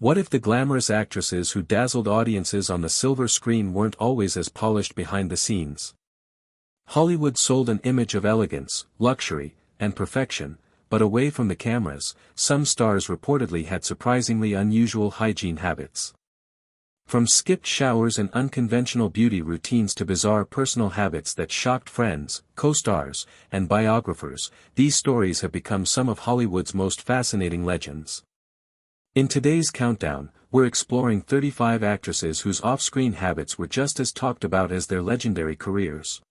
What if the glamorous actresses who dazzled audiences on the silver screen weren't always as polished behind the scenes? Hollywood sold an image of elegance, luxury, and perfection, but away from the cameras, some stars reportedly had surprisingly unusual hygiene habits. From skipped showers and unconventional beauty routines to bizarre personal habits that shocked friends, co-stars, and biographers, these stories have become some of Hollywood's most fascinating legends. In today's countdown, we're exploring 35 actresses whose off-screen habits were just as talked about as their legendary careers.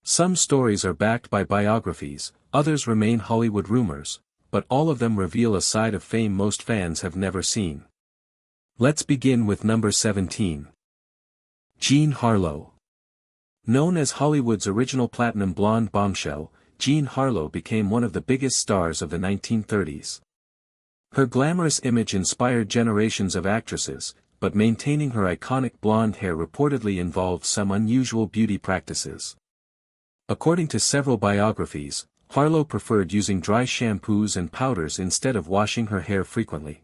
Some stories are backed by biographies, others remain Hollywood rumors, but all of them reveal a side of fame most fans have never seen. Let's begin with number 17. Jean Harlow. Known as Hollywood's original platinum blonde bombshell, Jean Harlow became one of the biggest stars of the 1930s. Her glamorous image inspired generations of actresses, but maintaining her iconic blonde hair reportedly involved some unusual beauty practices. According to several biographies, Harlow preferred using dry shampoos and powders instead of washing her hair frequently.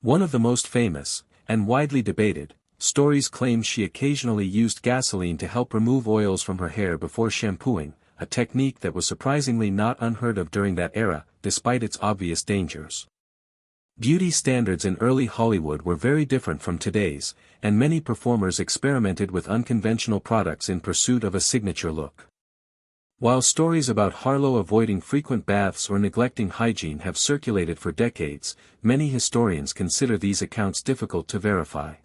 One of the most famous, and widely debated, stories claim she occasionally used gasoline to help remove oils from her hair before shampooing, a technique that was surprisingly not unheard of during that era, despite its obvious dangers. Beauty standards in early Hollywood were very different from today's, and many performers experimented with unconventional products in pursuit of a signature look. While stories about Harlow avoiding frequent baths or neglecting hygiene have circulated for decades, many historians consider these accounts difficult to verify.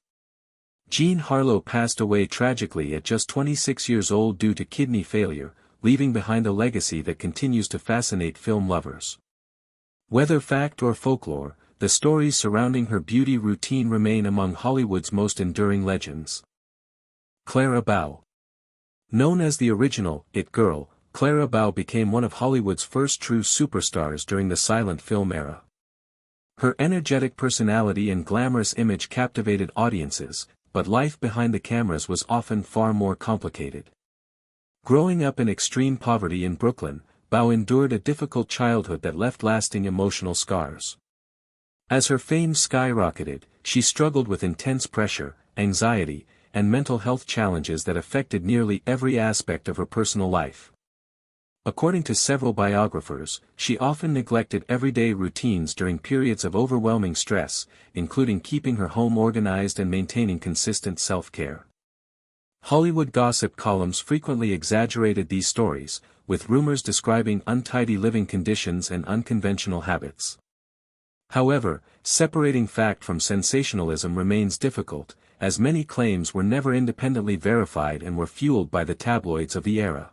Jean Harlow passed away tragically at just 26 years old due to kidney failure, leaving behind a legacy that continues to fascinate film lovers. Whether fact or folklore, the stories surrounding her beauty routine remain among Hollywood's most enduring legends. Clara Bow. Known as the original It Girl, Clara Bow became one of Hollywood's first true superstars during the silent film era. Her energetic personality and glamorous image captivated audiences, but life behind the cameras was often far more complicated. Growing up in extreme poverty in Brooklyn, Bow endured a difficult childhood that left lasting emotional scars. As her fame skyrocketed, she struggled with intense pressure, anxiety, and mental health challenges that affected nearly every aspect of her personal life. According to several biographers, she often neglected everyday routines during periods of overwhelming stress, including keeping her home organized and maintaining consistent self-care. Hollywood gossip columns frequently exaggerated these stories, with rumors describing untidy living conditions and unconventional habits. However, separating fact from sensationalism remains difficult, as many claims were never independently verified and were fueled by the tabloids of the era.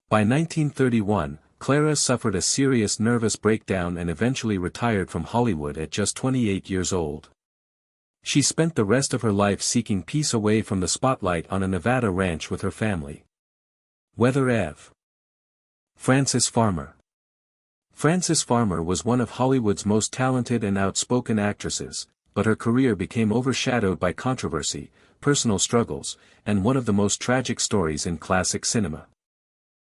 By 1931, Clara suffered a serious nervous breakdown and eventually retired from Hollywood at just 28 years old. She spent the rest of her life seeking peace away from the spotlight on a Nevada ranch with her family. Whether Ev. Frances Farmer. Frances Farmer was one of Hollywood's most talented and outspoken actresses, but her career became overshadowed by controversy, personal struggles, and one of the most tragic stories in classic cinema.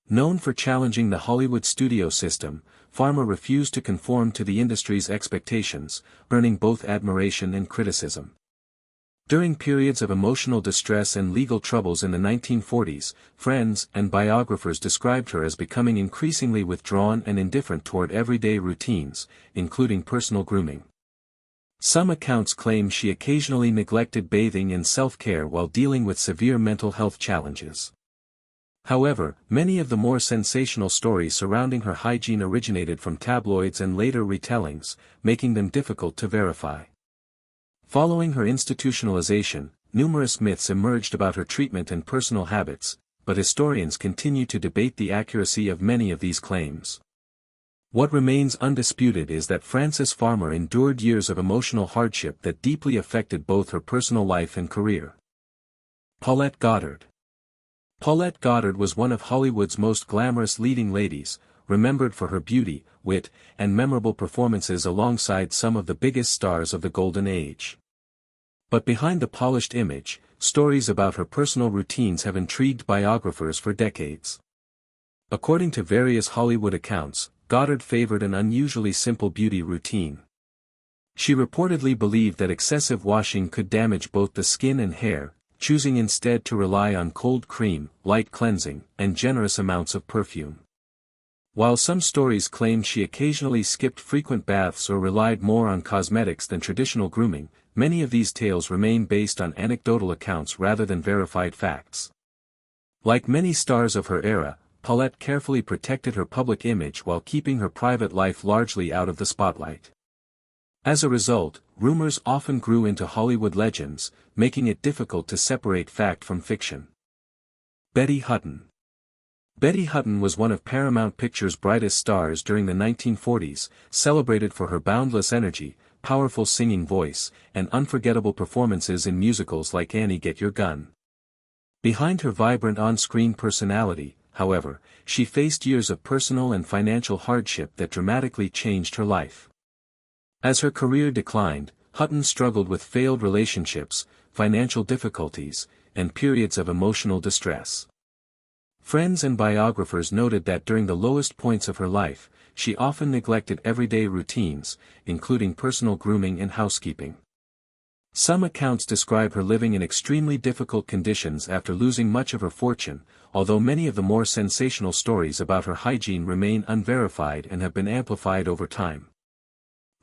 Known for challenging the Hollywood studio system, Farmer refused to conform to the industry's expectations, earning both admiration and criticism. During periods of emotional distress and legal troubles in the 1940s, friends and biographers described her as becoming increasingly withdrawn and indifferent toward everyday routines, including personal grooming. Some accounts claim she occasionally neglected bathing and self-care while dealing with severe mental health challenges. However, many of the more sensational stories surrounding her hygiene originated from tabloids and later retellings, making them difficult to verify. Following her institutionalization, numerous myths emerged about her treatment and personal habits, but historians continue to debate the accuracy of many of these claims. What remains undisputed is that Frances Farmer endured years of emotional hardship that deeply affected both her personal life and career. Paulette Goddard. Paulette Goddard was one of Hollywood's most glamorous leading ladies, remembered for her beauty, wit, and memorable performances alongside some of the biggest stars of the Golden Age. But behind the polished image, stories about her personal routines have intrigued biographers for decades. According to various Hollywood accounts, Goddard favored an unusually simple beauty routine. She reportedly believed that excessive washing could damage both the skin and hair, choosing instead to rely on cold cream, light cleansing, and generous amounts of perfume. While some stories claim she occasionally skipped frequent baths or relied more on cosmetics than traditional grooming, many of these tales remain based on anecdotal accounts rather than verified facts. Like many stars of her era, Paulette carefully protected her public image while keeping her private life largely out of the spotlight. As a result, rumors often grew into Hollywood legends, making it difficult to separate fact from fiction. Betty Hutton. Betty Hutton was one of Paramount Pictures' brightest stars during the 1940s, celebrated for her boundless energy, powerful singing voice, and unforgettable performances in musicals like Annie Get Your Gun. Behind her vibrant on-screen personality, however, she faced years of personal and financial hardship that dramatically changed her life. As her career declined, Hutton struggled with failed relationships, financial difficulties, and periods of emotional distress. Friends and biographers noted that during the lowest points of her life, she often neglected everyday routines, including personal grooming and housekeeping. Some accounts describe her living in extremely difficult conditions after losing much of her fortune, although many of the more sensational stories about her hygiene remain unverified and have been amplified over time.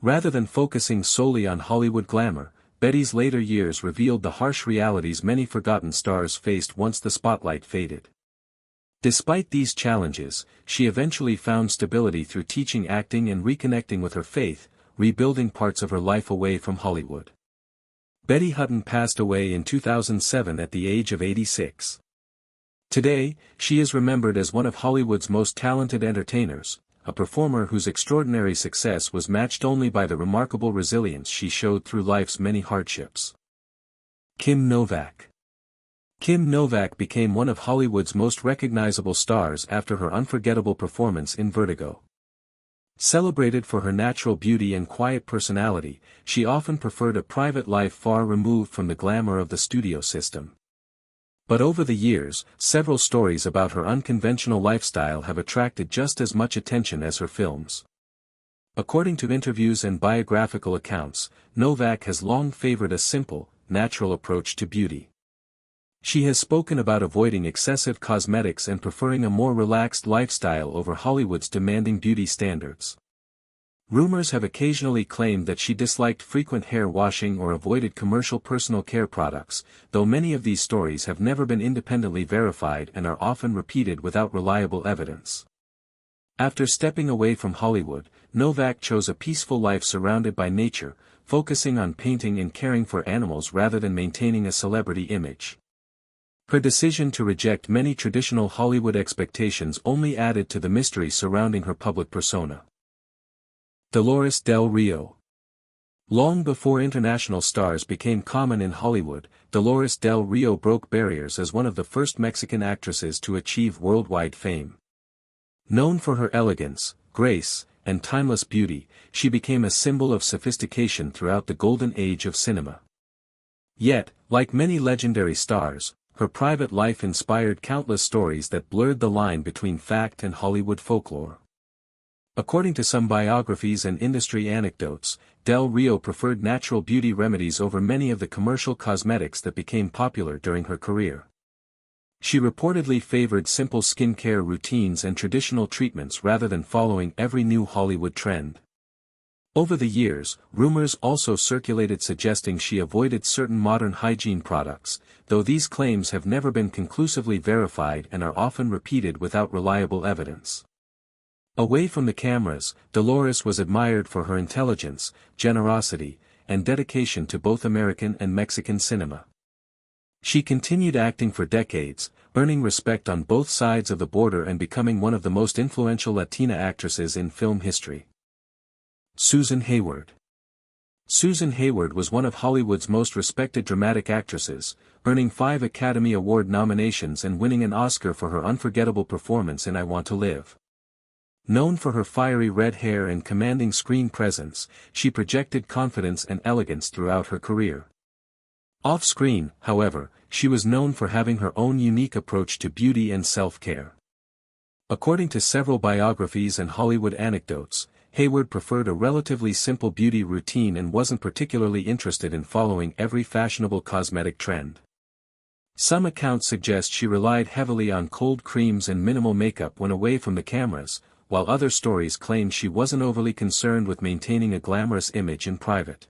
Rather than focusing solely on Hollywood glamour, Betty's later years revealed the harsh realities many forgotten stars faced once the spotlight faded. Despite these challenges, she eventually found stability through teaching acting and reconnecting with her faith, rebuilding parts of her life away from Hollywood. Betty Hutton passed away in 2007 at the age of 86. Today, she is remembered as one of Hollywood's most talented entertainers, a performer whose extraordinary success was matched only by the remarkable resilience she showed through life's many hardships. Kim Novak. Kim Novak became one of Hollywood's most recognizable stars after her unforgettable performance in Vertigo. Celebrated for her natural beauty and quiet personality, she often preferred a private life far removed from the glamour of the studio system. But over the years, several stories about her unconventional lifestyle have attracted just as much attention as her films. According to interviews and biographical accounts, Novak has long favored a simple, natural approach to beauty. She has spoken about avoiding excessive cosmetics and preferring a more relaxed lifestyle over Hollywood's demanding beauty standards. Rumors have occasionally claimed that she disliked frequent hair washing or avoided commercial personal care products, though many of these stories have never been independently verified and are often repeated without reliable evidence. After stepping away from Hollywood, Novak chose a peaceful life surrounded by nature, focusing on painting and caring for animals rather than maintaining a celebrity image. Her decision to reject many traditional Hollywood expectations only added to the mystery surrounding her public persona. Dolores del Rio. Long before international stars became common in Hollywood, Dolores del Rio broke barriers as one of the first Mexican actresses to achieve worldwide fame. Known for her elegance, grace, and timeless beauty, she became a symbol of sophistication throughout the golden age of cinema. Yet, like many legendary stars, her private life inspired countless stories that blurred the line between fact and Hollywood folklore. According to some biographies and industry anecdotes, Del Rio preferred natural beauty remedies over many of the commercial cosmetics that became popular during her career. She reportedly favored simple skincare routines and traditional treatments rather than following every new Hollywood trend. Over the years, rumors also circulated suggesting she avoided certain modern hygiene products, though these claims have never been conclusively verified and are often repeated without reliable evidence. Away from the cameras, Dolores was admired for her intelligence, generosity, and dedication to both American and Mexican cinema. She continued acting for decades, earning respect on both sides of the border and becoming one of the most influential Latina actresses in film history. Susan Hayward. Susan Hayward was one of Hollywood's most respected dramatic actresses, earning 5 Academy Award nominations and winning an Oscar for her unforgettable performance in I Want to Live. Known for her fiery red hair and commanding screen presence, she projected confidence and elegance throughout her career. Off-screen, however, she was known for having her own unique approach to beauty and self-care. According to several biographies and Hollywood anecdotes, Hayward preferred a relatively simple beauty routine and wasn't particularly interested in following every fashionable cosmetic trend. Some accounts suggest she relied heavily on cold creams and minimal makeup when away from the cameras, while other stories claim she wasn't overly concerned with maintaining a glamorous image in private.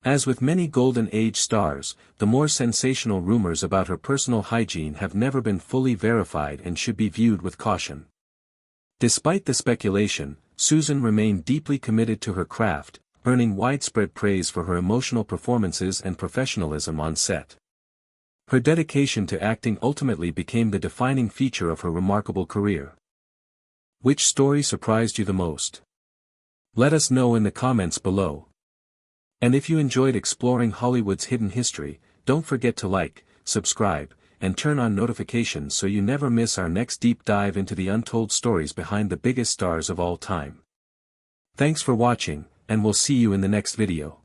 As with many Golden Age stars, the more sensational rumors about her personal hygiene have never been fully verified and should be viewed with caution. Despite the speculation, Susan remained deeply committed to her craft, earning widespread praise for her emotional performances and professionalism on set. Her dedication to acting ultimately became the defining feature of her remarkable career. Which story surprised you the most? Let us know in the comments below. And if you enjoyed exploring Hollywood's hidden history, don't forget to like, subscribe, and turn on notifications so you never miss our next deep dive into the untold stories behind the biggest stars of all time. Thanks for watching, and we'll see you in the next video.